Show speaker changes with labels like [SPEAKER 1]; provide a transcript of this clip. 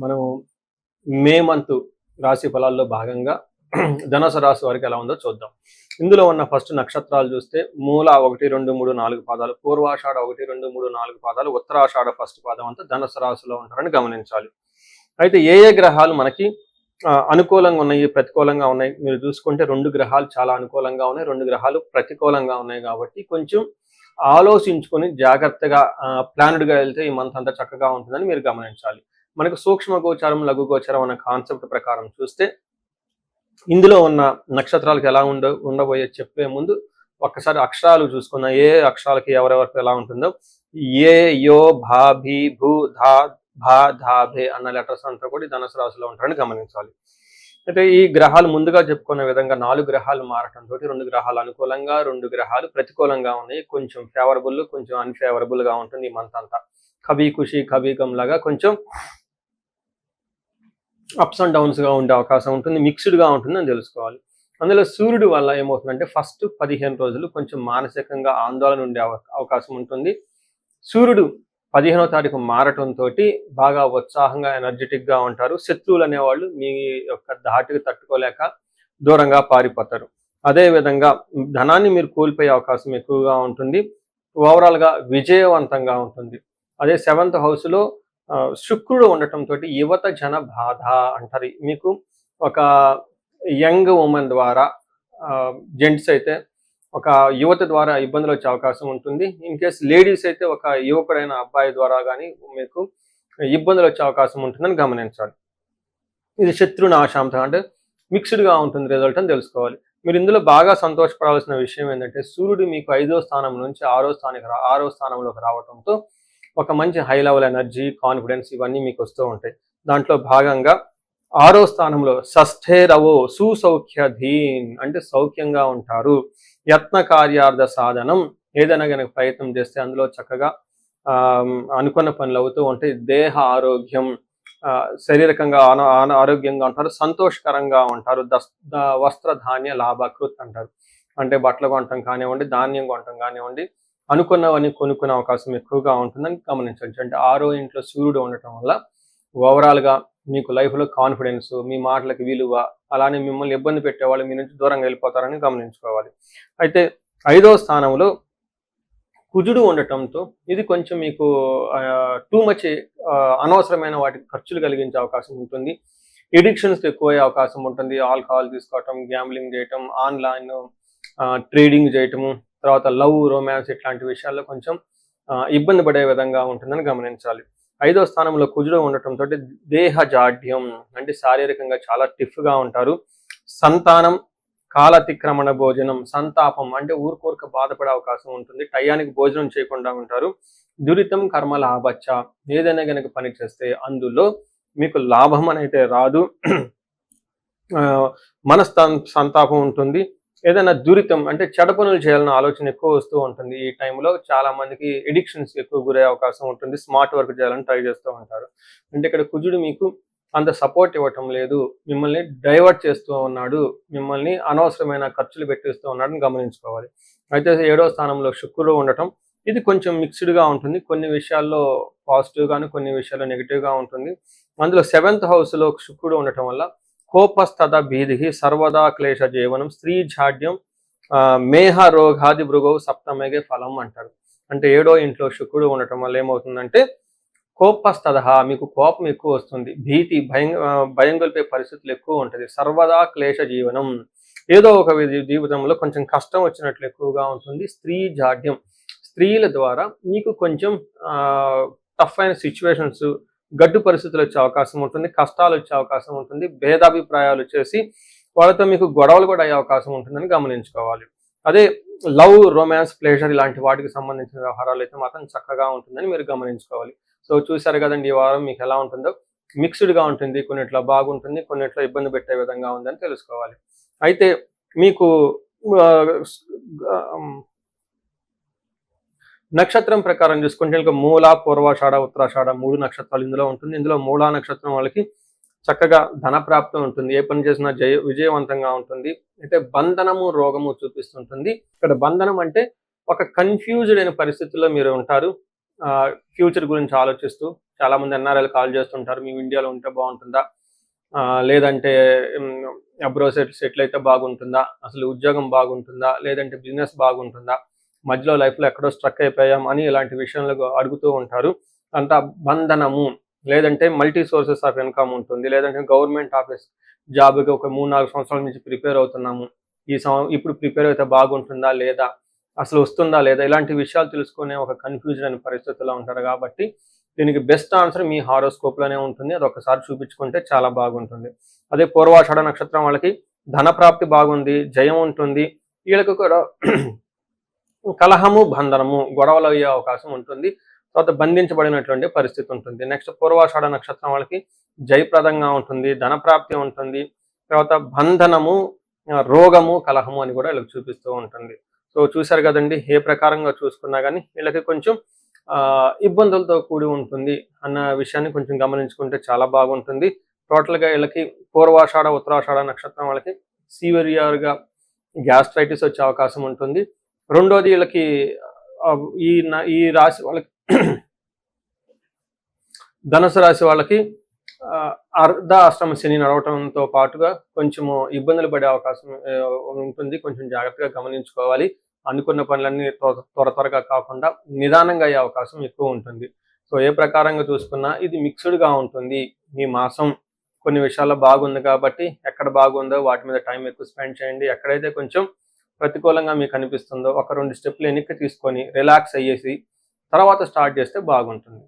[SPEAKER 1] మనం May month రాశి ఫలాల్లో భాగంగా ధనుసు రాశి వారికి ఎలా ఉందో చూద్దాం. ఇందులో ఉన్న ఫస్ట్ నక్షత్రాలు చూస్తే మూల 1, 2, 3, 4 పాదాలు, పూర్వాషాఢ 1, 2, 3, 4 పాదాలు, ఉత్తరాషాఢ ఫస్ట్ పాదం అంతా ధనుసు రాశిలో ఉంటారని గమనించాలి. అయితే ఏ ఏ గ్రహాలు మనకి అనుకూలంగా ఉన్నాయి, ప్రతికూలంగా ఉన్నాయి మీరు చూసుకుంటే 2 గ్రహాలు చాలా అనుకూలంగా ఉన్నాయి, 2 గ్రహాలు ప్రతికూలంగా ఉన్నాయి. కాబట్టి కొంచెం ఆలోచించుకొని జాగ్రత్తగా ప్లాన్డ్గా వెళ్తే ఈ మంత్ అంతా చక్కగా ఉంటుందని మీరు గమనించాలి. మనకు సూక్ష్మ గోచారం, లఘు గోచారం అనే కాన్సెప్ట్ ప్రకారం చూస్తే ఇందులో ఉన్న నక్షత్రాలకు ఎలా ఉండబోయే చెప్పే ముందు ఒక్కసారి అక్షరాలు చూసుకున్న ఏ అక్షరాలకి ఎవరెవరికి ఎలా ఉంటుందో ఏ, యో, భా, భీ, భూ, ధా, భా, ధా, భే అన్న లెటర్స్ అంతా కూడా ధనుసు రాశిలో ఉంటారని గమనించాలి. అయితే ఈ గ్రహాలు ముందుగా చెప్పుకునే విధంగా 4 గ్రహాలు మారటంతో 2 గ్రహాలు అనుకూలంగా, 2 గ్రహాలు ప్రతికూలంగా ఉన్నాయి. కొంచెం ఫేవరబుల్, కొంచెం అన్ఫేవరబుల్ గా ఉంటుంది ఈ మంత్ అంతా. కభీ ఖుషి కభీ గమ్ లాగా కొంచెం అప్స్ అండ్ డౌన్స్ గా ఉండే అవకాశం ఉంటుంది, మిక్స్డ్ గా ఉంటుందని తెలుసుకోవాలి. అందులో సూర్యుడు వల్ల ఏమవుతుందంటే ఫస్ట్ 15 రోజులు కొంచెం మానసికంగా ఆందోళన ఉండే అవకాశం ఉంటుంది. సూర్యుడు 15వ తారీఖు మారటంతో బాగా ఉత్సాహంగా ఎనర్జెటిక్ గా ఉంటారు. శత్రువులు అనేవాళ్ళు మీ యొక్క ధాటికి తట్టుకోలేక దూరంగా పారిపోతారు. అదేవిధంగా ధనాన్ని మీరు కోల్పోయే అవకాశం ఎక్కువగా ఉంటుంది. ఓవరాల్ గా విజయవంతంగా ఉంటుంది. అదే 7th హౌస్లో శుక్రుడు ఉండటంతో యువత జన బాధ అంటారు. మీకు ఒక యంగ్ ఉమెన్ ద్వారా జెంట్స్ అయితే ఒక యువత ద్వారా ఇబ్బందులు వచ్చే అవకాశం ఉంటుంది. ఇన్ కేస్ లేడీస్ అయితే ఒక యువకుడైన అబ్బాయి ద్వారా కానీ మీకు ఇబ్బందులు వచ్చే అవకాశం ఉంటుందని గమనించాలి. ఇది శత్రునాశాంతం అంటే మిక్స్డ్గా ఉంటుంది రిజల్ట్ అని తెలుసుకోవాలి. మీరు ఇందులో బాగా సంతోషపడాల్సిన విషయం ఏంటంటే సూర్యుడు మీకు 5వ స్థానం నుంచి 6వ స్థానంలోకి రావడంతో ఒక మంచి హై లెవెల్ ఎనర్జీ, కాన్ఫిడెన్స్ ఇవన్నీ మీకు వస్తూ ఉంటాయి. దాంట్లో భాగంగా 6వ స్థానంలో షష్ఠేరవో సుసౌఖ్యధీన్ అంటే సౌఖ్యంగా ఉంటారు. యత్న కార్యార్థ సాధనం ఏదైనా కనుక ప్రయత్నం చేస్తే అందులో చక్కగా అనుకున్న పనులు అవుతూ ఉంటాయి. దేహ ఆరోగ్యం, శారీరకంగా ఆరోగ్యంగా ఉంటారు, సంతోషకరంగా ఉంటారు. వస్త్రధాన్య లాభకృత్ అంటారు. అంటే బట్టలు కొనటం కానివ్వండి, ధాన్యం కొనటం కానివ్వండి, అనుకున్నవన్నీ కొనుక్కునే అవకాశం ఎక్కువగా ఉంటుందని గమనించవచ్చు. అంటే 6వ ఇంట్లో సూర్యుడు ఉండటం వల్ల ఓవరాల్గా మీకు లైఫ్లో కాన్ఫిడెన్స్, మీ మాటలకు విలువ, అలానే మిమ్మల్ని ఇబ్బంది పెట్టేవాళ్ళు మీ నుంచి దూరంగా వెళ్ళిపోతారని గమనించుకోవాలి. అయితే 5వ స్థానంలో కుజుడు ఉండటంతో ఇది కొంచెం మీకు టూ మచ్ అనవసరమైన వాటికి ఖర్చులు కలిగించే అవకాశం ఉంటుంది. ఎడిక్షన్స్ ఎక్కువయ్యే అవకాశం ఉంటుంది. ఆల్కహాల్ తీసుకోవటం, గ్యాంబ్లింగ్ చేయటం, ఆన్లైన్ ట్రేడింగ్ చేయటము, తర్వాత లవ్, రొమాన్స్ ఇట్లాంటి విషయాల్లో కొంచెం ఇబ్బంది పడే విధంగా ఉంటుందని గమనించాలి. 5వ స్థానంలో కుజుడు ఉండటంతో దేహ జాడ్యం అంటే శారీరకంగా చాలా టిఫ్గా ఉంటారు. సంతానం, కాలతిక్రమణ భోజనం, సంతాపం అంటే ఊరుకోరుక బాధపడే అవకాశం ఉంటుంది. టయానికి భోజనం చేయకుండా ఉంటారు. దురితం కర్మ లాభచ్చ ఏదైనా కనుక పని చేస్తే అందులో మీకు లాభం అనేది రాదు. సంతాపం ఉంటుంది. ఏదైనా దురితం అంటే చెడ పనులు చేయాలన్న ఆలోచన ఎక్కువ వస్తూ ఉంటుంది. ఈ టైంలో చాలా మందికి ఎడిక్షన్స్ ఎక్కువ గురయ్యే అవకాశం ఉంటుంది. స్మార్ట్ వర్క్ చేయాలని ట్రై చేస్తూ ఉంటారు. అంటే ఇక్కడ కుజుడు మీకు అంత సపోర్ట్ ఇవ్వటం లేదు, మిమ్మల్ని డైవర్ట్ చేస్తూ ఉన్నాడు, మిమ్మల్ని అనవసరమైన ఖర్చులు పెట్టిస్తూ ఉన్నాడని గమనించుకోవాలి. అయితే 7వ స్థానంలో శుక్రుడు ఉండటం ఇది కొంచెం మిక్స్డ్గా ఉంటుంది. కొన్ని విషయాల్లో పాజిటివ్గాను, కొన్ని విషయాల్లో నెగిటివ్గా ఉంటుంది. అందులో 7th హౌస్లో శుక్రుడు ఉండటం వల్ల కోపస్తద భీధి సర్వదా క్లేశ జీవనం, స్త్రీ జాడ్యం, మేహ రోగాది భృగవు సప్తమేగే ఫలం అంటారు. అంటే 7వ ఇంట్లో శుక్రుడు ఉండటం వల్ల ఏమవుతుందంటే కోపస్తద మీకు కోపం ఎక్కువ వస్తుంది, భీతి భయం గొలిపే పరిస్థితులు ఎక్కువ ఉంటుంది. సర్వదా క్లేశ జీవనం ఏదో ఒక జీవితంలో కొంచెం కష్టం వచ్చినట్లు ఎక్కువగా ఉంటుంది. స్త్రీ జాడ్యం స్త్రీల ద్వారా మీకు కొంచెం టఫ్ అయిన సిచ్యువేషన్స్, గడ్డు పరిస్థితులు వచ్చే అవకాశం ఉంటుంది, కష్టాలు వచ్చే అవకాశం ఉంటుంది, భేదాభిప్రాయాలు వచ్చేసి వాళ్ళతో మీకు గొడవలు కూడా అయ్యే అవకాశం ఉంటుందని గమనించుకోవాలి. అదే లవ్, రొమాన్స్, ప్లేజర్ ఇలాంటి వాటికి సంబంధించిన వ్యవహారాలు అయితే మాత్రం చక్కగా ఉంటుందని మీరు గమనించుకోవాలి. సో చూసారు కదండి ఈ వారం మీకు ఎలా ఉంటుందో. మిక్స్డ్గా ఉంటుంది, కొన్నిట్లో బాగుంటుంది, కొన్నిట్లో ఇబ్బంది పెట్టే విధంగా ఉందని తెలుసుకోవాలి. అయితే మీకు నక్షత్రం ప్రకారం చూసుకుంటే ఇంకా మూల, పూర్వాషాఢ, ఉత్తరాషాఢ 3 నక్షత్రాలు ఇందులో ఉంటుంది. ఇందులో మూలా నక్షత్రం వాళ్ళకి చక్కగా ధనప్రాప్తి ఉంటుంది, ఏ పని చేసినా విజయవంతంగా ఉంటుంది. అయితే బంధనము, రోగము చూపిస్తుంటుంది. ఇక్కడ బంధనం అంటే ఒక కన్ఫ్యూజ్డ్ అయిన పరిస్థితుల్లో మీరు ఉంటారు. ఫ్యూచర్ గురించి ఆలోచిస్తూ చాలామంది ఎన్ఆర్ఐలు కాల్ చేస్తుంటారు, మేము ఇండియాలో ఉంటే బాగుంటుందా, లేదంటే అబ్రాడ్ సెటిల్ అయితే బాగుంటుందా, అసలు ఉద్యోగం బాగుంటుందా, లేదంటే బిజినెస్ బాగుంటుందా, మధ్యలో లైఫ్లో ఎక్కడో స్ట్రక్ అయిపోయాం అని ఇలాంటి విషయాలు అడుగుతూ ఉంటారు. అంత బంధనము, లేదంటే మల్టీ సోర్సెస్ ఆఫ్ ఇన్కమ్ ఉంటుంది, లేదంటే గవర్నమెంట్ ఆఫీస్ జాబ్కి ఒక 3-4 సంవత్సరాల నుంచి ప్రిపేర్ అవుతున్నాము, ఇప్పుడు ప్రిపేర్ అయితే బాగుంటుందా లేదా, అసలు వస్తుందా లేదా, ఇలాంటి విషయాలు తెలుసుకునే ఒక కన్ఫ్యూజన్ అనే పరిస్థితుల్లో ఉంటారు. కాబట్టి దీనికి బెస్ట్ ఆన్సర్ మీ హారోస్కోప్లోనే ఉంటుంది. అది ఒకసారి చూపించుకుంటే చాలా బాగుంటుంది. అదే పూర్వాషాఢ నక్షత్రం వాళ్ళకి ధన ప్రాప్తి బాగుంది, జయం ఉంటుంది. వీళ్ళకి కూడా కలహము, బంధనము, గొడవలు అయ్యే అవకాశం ఉంటుంది. తర్వాత బంధించబడినటువంటి పరిస్థితి ఉంటుంది. నెక్స్ట్ పూర్వాషాఢ నక్షత్రం వాళ్ళకి జయప్రదంగా ఉంటుంది, ధనప్రాప్తి ఉంటుంది. తర్వాత బంధనము, రోగము, కలహము అని కూడా వీళ్ళకి చూపిస్తూ ఉంటుంది. సో చూశారు కదండి, ఏ ప్రకారంగా చూసుకున్నా కానీ వీళ్ళకి కొంచెం ఇబ్బందులతో కూడి ఉంటుంది అన్న విషయాన్ని కొంచెం గమనించుకుంటే చాలా బాగుంటుంది. టోటల్గా వీళ్ళకి పూర్వాషాఢ, ఉత్తరాషాఢ నక్షత్రం వాళ్ళకి సివియర్గా గ్యాస్ట్రైటిస్ వచ్చే అవకాశం ఉంటుంది. రెండోది వీళ్ళకి ఈ రాశి వాళ్ళకి ధనుసు రాశి వాళ్ళకి అర్ధ అష్టమ శని నడవటంతో పాటుగా కొంచెము ఇబ్బందులు పడే అవకాశం ఉంటుంది. కొంచెం జాగ్రత్తగా గమనించుకోవాలి. అనుకున్న పనులన్నీ త్వరగా కాకుండా నిదానంగా అయ్యే అవకాశం ఎక్కువ ఉంటుంది. సో ఏ ప్రకారంగా చూసుకున్నా ఇది మిక్స్డ్గా ఉంటుంది. ఈ మాసం కొన్ని విషయాల్లో బాగుంది కాబట్టి ఎక్కడ బాగుందో వాటి మీద టైం ఎక్కువ స్పెండ్ చేయండి. ఎక్కడైతే కొంచెం ప్రతికూలంగా మీకు అనిపిస్తుందో ఒక 2 స్టెప్లు వెనక్కి తీసుకొని రిలాక్స్ అయ్యేసి తర్వాత స్టార్ట్ చేస్తే బాగుంటుంది.